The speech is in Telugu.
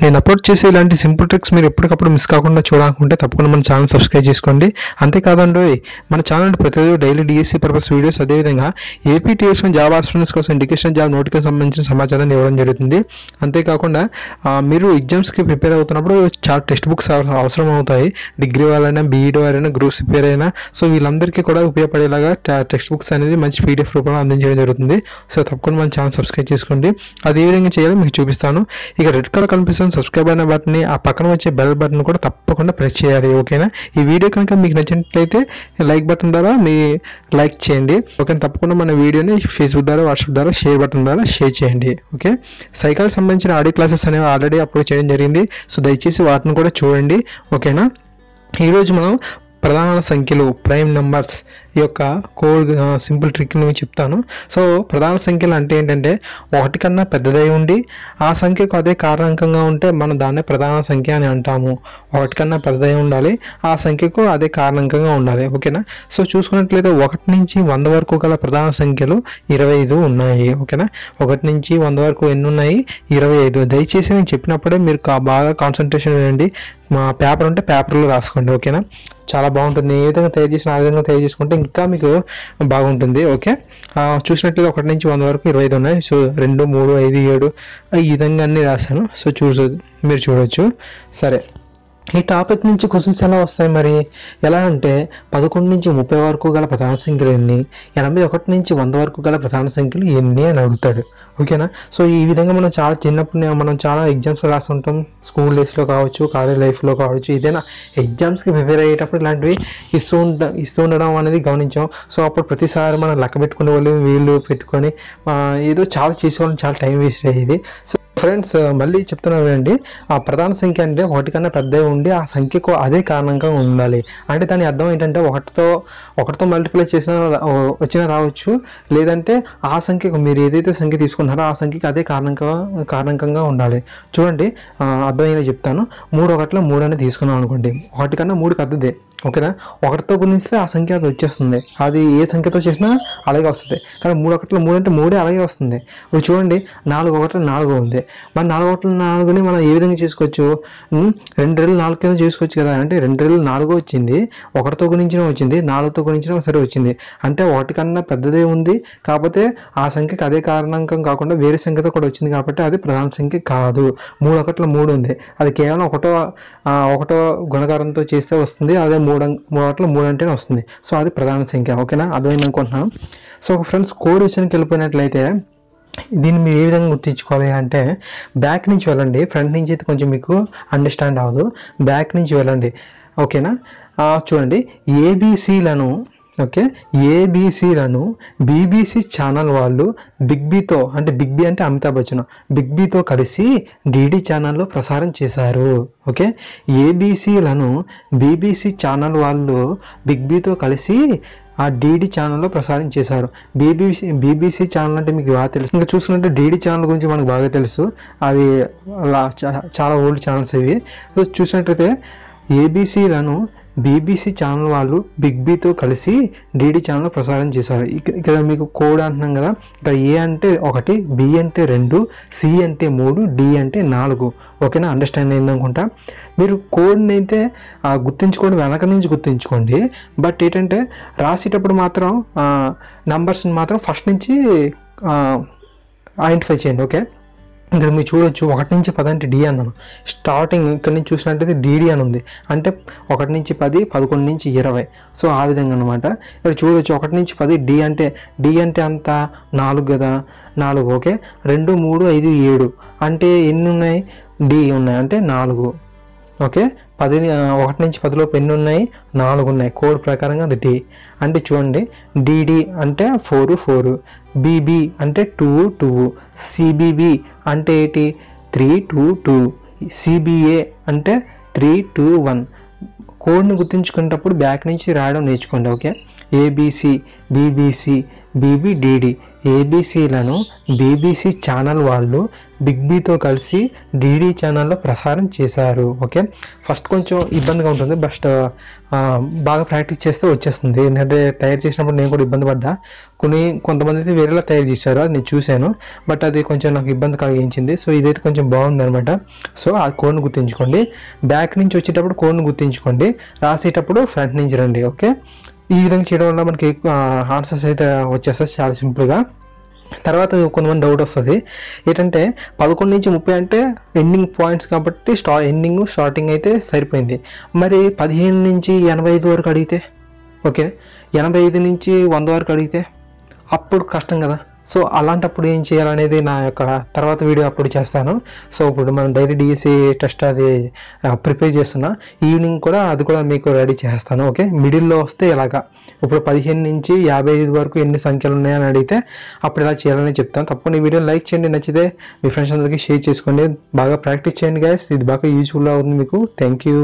నేను అప్లోడ్ చేసే ఇలాంటి సింపుల్ ట్రిక్స్ మీరు ఎప్పటికప్పుడు మిస్ కాకుండా చూడాలనుకుంటే తప్పకుండా మన ఛానల్ సబ్స్క్రైబ్ చేసుకోండి. అంతేకాదండి, మన ఛానల్ ప్రతిరోజు డైలీ డిఎస్సీ పర్పస్ వీడియోస్, అదేవిధంగా ఏపీటీఎస్ జాబ్ ఆస్పిరెంట్స్ కోసం ఎడ్యుకేషన్ జాబ్ నోటిఫికేషన్ సంబంధించిన సమాచారాన్ని ఇవ్వడం జరుగుతుంది. అంతేకాకుండా మీరు ఎగ్జామ్స్కి ప్రిపేర్ అవుతున్నప్పుడు చాలా టెక్స్ట్ బుక్స్ అవసరం అవుతాయి. డిగ్రీ వాళ్ళైనా, బీఈడీ వారైనా, గ్రూప్స్ ప్రిపేర్ అయినా, సో వీళ్ళందరికీ కూడా ఉపయోగపడేలాగా టెక్స్ట్ బుక్స్ అనేది మంచి పీడిఎఫ్ రూపంలో అందించడం జరుగుతుంది. సో తప్పకుండా మన ఛానల్ సబ్స్క్రైబ్ చేసుకోండి. అది ఏ విధంగా చేయాలో మీకు చూపిస్తాను. ఇక రెడ్ కలర్ కనిపిస్తున్న సబ్స్క్రైబ్ అయిన బటన్ని, ఆ పక్కన వచ్చే బెల్ బటన్ కూడా తప్పకుండా ప్రెస్ చేయాలి. ఓకేనా? ఈ వీడియో కనుక మీకు నచ్చినట్లయితే లైక్ బటన్ ద్వారా మీ లైక్ చేయండి. ఓకే, తప్పకుండా మన వీడియోని ఫేస్బుక్ ద్వారా, వాట్సాప్ ద్వారా, షేర్ బటన్ ద్వారా షేర్ చేయండి. ఓకే, సైకాలజీ సంబంధించిన ఆడియో క్లాసెస్ అనేవి ఆల్రెడీ అప్లోడ్ చేయడం జరిగింది. సో దయచేసి వాటిని కూడా చూడండి. ఓకేనా? ఈరోజు మనం ప్రధాన సంఖ్యలు, ప్రైమ్ నెంబర్స్ యొక్క కోడ్ సింపుల్ ట్రిక్ని చెప్తాను. సో ప్రధాన సంఖ్యలు అంటే ఏంటంటే, ఒకటి కన్నా పెద్దదై ఉండి ఆ సంఖ్యకు అదే కారణంకంగా ఉంటే మనం దాన్నే ప్రధాన సంఖ్య అని అంటాము. ఒకటి కన్నా పెద్దదై ఉండాలి, ఆ సంఖ్యకు అదే కారణంకంగా ఉండాలి. ఓకేనా? సో చూసుకున్నట్లయితే 1 నుంచి 100 వరకు గల ప్రధాన సంఖ్యలు 25 ఉన్నాయి. ఓకేనా? 1 నుంచి 100 వరకు ఎన్ని ఉన్నాయి? 25. దయచేసి నేను చెప్పినప్పుడే మీరు బాగా కాన్సన్ట్రేషన్ చేయండి. మా పేపర్ ఉంటే పేపర్లో రాసుకోండి. ఓకేనా? చాలా బాగుంటుంది. ఏ విధంగా తయారు చేసిన ఆ విధంగా తయారు చేసుకుంటే ఇంకా మీకు బాగుంటుంది. ఓకే, చూసినట్లయితే 1 నుంచి 100 వరకు 25 ఉన్నాయి. సో 2, 3, 5, 7 ఈ విధంగా అన్నీ రాశాను. సో మీరు చూడవచ్చు. సరే, ఈ టాపిక్ నుంచి క్వశ్చన్స్ ఎలా వస్తాయి మరి? ఎలా అంటే 11 నుంచి 30 వరకు గల ప్రధాన సంఖ్యలు ఎన్ని, 81 నుంచి 100 వరకు గల ప్రధాన సంఖ్యలు ఎన్ని అని అడుగుతాడు. ఓకేనా? సో ఈ విధంగా మనం చాలా చిన్నప్పుడు మనం చాలా ఎగ్జామ్స్లో రాస్తుంటాం. స్కూల్ డేస్లో కావచ్చు, కాలేజ్ లైఫ్లో కావచ్చు, ఏదైనా ఎగ్జామ్స్కి ప్రిపేర్ అయ్యేటప్పుడు ఇలాంటివి ఇస్తూ ఉండడం అనేది గమనించాం. సో అప్పుడు ప్రతిసారి మనం లెక్క పెట్టుకునే వాళ్ళు, వీళ్ళు పెట్టుకొని ఏదో చాలా చేసేవాళ్ళం, చాలా టైం వేస్ట్ అయ్యేది. సో ఫ్రెండ్స్, మళ్ళీ చెప్తున్నాను అండి, ఆ ప్రధాన సంఖ్య అంటే 1 కన్నా పెద్దగా ఉండి ఆ సంఖ్యకు అదే కారణంగా ఉండాలి. అంటే దాని అర్థం ఏంటంటే, ఒకటితో మల్టిప్లై చేసినా వచ్చినా రావచ్చు, లేదంటే ఆ సంఖ్యకు మీరు ఏదైతే సంఖ్య తీసుకున్నారో ఆ సంఖ్యకి అదే కారణంకంగా ఉండాలి. చూడండి, అర్థమైనా చెప్తాను. 3 1లో 3 అనేది తీసుకున్నాం అనుకోండి, 1 కన్నా 3 పెద్దదే. ఓకేనా? 1తో గుణిస్తే ఆ సంఖ్య అది వచ్చేస్తుంది. అది ఏ సంఖ్యతో చేసినా అలాగే వస్తుంది. కానీ 3 1లో 3 అంటే 3 అలాగే వస్తుంది. ఇప్పుడు చూడండి, 4 1లో 4 ఉంది. మరి 4 1లో 4ని మనం ఏ విధంగా చేసుకోవచ్చు? 2 రెళ్ళు 4 కింద చేసుకోవచ్చు కదా. అంటే 2 రెళ్ళు 4 వచ్చింది, 1తో గుణించిన వచ్చింది, 4తో గుణించిన సరే వచ్చింది. అంటే 1 కన్నా పెద్దదే ఉంది, కాకపోతే ఆ సంఖ్యకి అదే కారణంకం కాకుండా వేరే సంఖ్యతో కూడా వచ్చింది, కాబట్టి అది ప్రధాన సంఖ్య కాదు. 3 1లో 3 ఉంది, అది కేవలం ఒకటో గుణకారంతో చేస్తే వస్తుంది. అదే 3 1లో 3 అంటేనే వస్తుంది. సో అది ప్రధాన సంఖ్య. ఓకేనా? అర్థమైంది అనుకుంటున్నాను. సో ఫ్రెండ్స్, కోడ్ విషయానికి వెళ్ళిపోయినట్లయితే దీన్ని మీరు ఏ విధంగా గుర్తించుకోవాలి అంటే, బ్యాక్ నుంచి వెళ్ళండి. ఫ్రంట్ నుంచి అయితే కొంచెం మీకు అండర్స్టాండ్ అవ్వదు. బ్యాక్ నుంచి వెళ్ళండి. ఓకేనా? చూడండి, ఏబీసీలను బీబీసీ ఛానల్ వాళ్ళు బిగ్ బీతో, అంటే బిగ్ బీ అంటే అమితాబ్ బచ్చన్, బిగ్ బీతో కలిసి డీడీ ఛానల్లో ప్రసారం చేశారు. ఓకే, ఏబీసీలను బీబీసీ ఛానల్ వాళ్ళు బిగ్ బీతో కలిసి ఆ డీడీ ఛానల్లో ప్రసారం చేశారు. బీబీసీ ఛానల్ అంటే మీకు బాగా తెలుసు. ఇంకా చూసుకుంటే డీడీ ఛానల్ గురించి మనకు బాగా తెలుసు. అవి చాలా ఓల్డ్ ఛానల్స్ ఇవి. సో చూసినట్లయితే ఏబీసీలను బీబీసీ ఛానల్ వాళ్ళు బిగ్ బీతో కలిసి డీడీ ఛానల్లో ప్రసారం చేశారు. ఇక్కడ మీకు కోడ్ అంటున్నాం కదా, ఇక్కడ ఏ అంటే 1, బి అంటే 2, సి అంటే 3, డి అంటే 4. ఓకేనా? అండర్స్టాండ్ అయింది అనుకుంటా. మీరు కోడ్ని అయితే గుర్తించుకోండి, వెనక నుంచి గుర్తించుకోండి. బట్ ఏంటంటే రాసేటప్పుడు మాత్రం నంబర్స్ని మాత్రం ఫస్ట్ నుంచి ఐడెంటిఫై చేయండి. ఓకే, ఇక్కడ మీరు చూడొచ్చు, 1 నుంచి 10 అంటే డి అన్నాను. స్టార్టింగ్ ఇక్కడ నుంచి చూసినట్టయితే డీడీ అని ఉంది, అంటే 1 నుంచి 10, 11 నుంచి 20. సో ఆ విధంగా అనమాట. ఇక్కడ చూడవచ్చు, 1 నుంచి 10 డి అంటే అంత 4 కదా, 4. ఓకే, 2, 3, 5, 7 అంటే ఎన్ని ఉన్నాయి? డి ఉన్నాయి, అంటే 4. ఓకే, 1 నుంచి 10 లోపు ఎన్ని ఉన్నాయి? 4 ఉన్నాయి. కోడ్ ప్రకారంగా అది డి. అంటే చూడండి, డిడి అంటే 4, బీబీ అంటే 2, సిబిబి అంటే ఏంటి? 3, 2, సిబిఏ అంటే 3, 2, 1. కోడ్ని గుర్తించుకునేటప్పుడు బ్యాక్ నుంచి రాయడం నేర్చుకోండి. Okay, ABC, BBC, BB, DD ఏబీసీలను బీబీసీ ఛానల్ వాళ్ళు బిగ్ బీతో కలిసి డీడీ ఛానల్లో ప్రసారం చేశారు. ఓకే, ఫస్ట్ కొంచెం ఇబ్బందిగా ఉంటుంది, బట్ బాగా ప్రాక్టీస్ చేస్తే వచ్చేస్తుంది. ఎందుకంటే తయారు చేసినప్పుడు నేను కూడా ఇబ్బంది పడ్డా. కొంతమంది అయితే వేరేలా తయారు చేశారు, అది నేను చూశాను, బట్ అది కొంచెం నాకు ఇబ్బంది కలిగించింది. సో ఇదైతే కొంచెం బాగుంది అనమాట. సో ఆ కోడ్ని గుర్తుంచుకోండి, బ్యాక్ నుంచి వచ్చేటప్పుడు కోడ్ని గుర్తుంచుకోండి, రాసేటప్పుడు ఫ్రంట్ నుంచి రండి. ఓకే, ఈ విధంగా చేయడం వల్ల మనకి ఆన్సర్స్ అయితే వచ్చేస్తాయి చాలా సింపుల్గా. తర్వాత కొంతమంది డౌట్ వస్తుంది ఏంటంటే 11 నుంచి 30 అంటే ఎండింగ్ పాయింట్స్ కాబట్టి ఎండింగ్ స్టార్టింగ్ అయితే సరిపోయింది. మరి 15 నుంచి 85 వరకు అడిగితే, ఓకే 85 నుంచి 100 వరకు అడిగితే అప్పుడు కష్టం కదా. సో అలాంటప్పుడు ఏం చేయాలనేది నా యొక్క తర్వాత వీడియో అప్పుడు చేస్తాను. సో ఇప్పుడు మనం డైలీ డిఎస్సి టెస్ట్ అది ప్రిపేర్ చేస్తున్నా, ఈవినింగ్ కూడా అది కూడా మీకు రెడీ చేస్తాను. ఓకే, మిడిల్లో వస్తే ఇలాగా ఇప్పుడు 15 నుంచి 55 వరకు ఎన్ని సంఖ్యలు ఉన్నాయని అడిగితే అప్పుడు ఇలా చేయాలని చెప్తాను. తప్పకుండా ఈ వీడియో లైక్ చేయండి, నచ్చితే మీ ఫ్రెండ్స్ అందరికీ షేర్ చేసుకోండి, బాగా ప్రాక్టీస్ చేయండి గైస్, ఇది బాగా యూజ్ఫుల్ అవుతుంది మీకు. Thank you.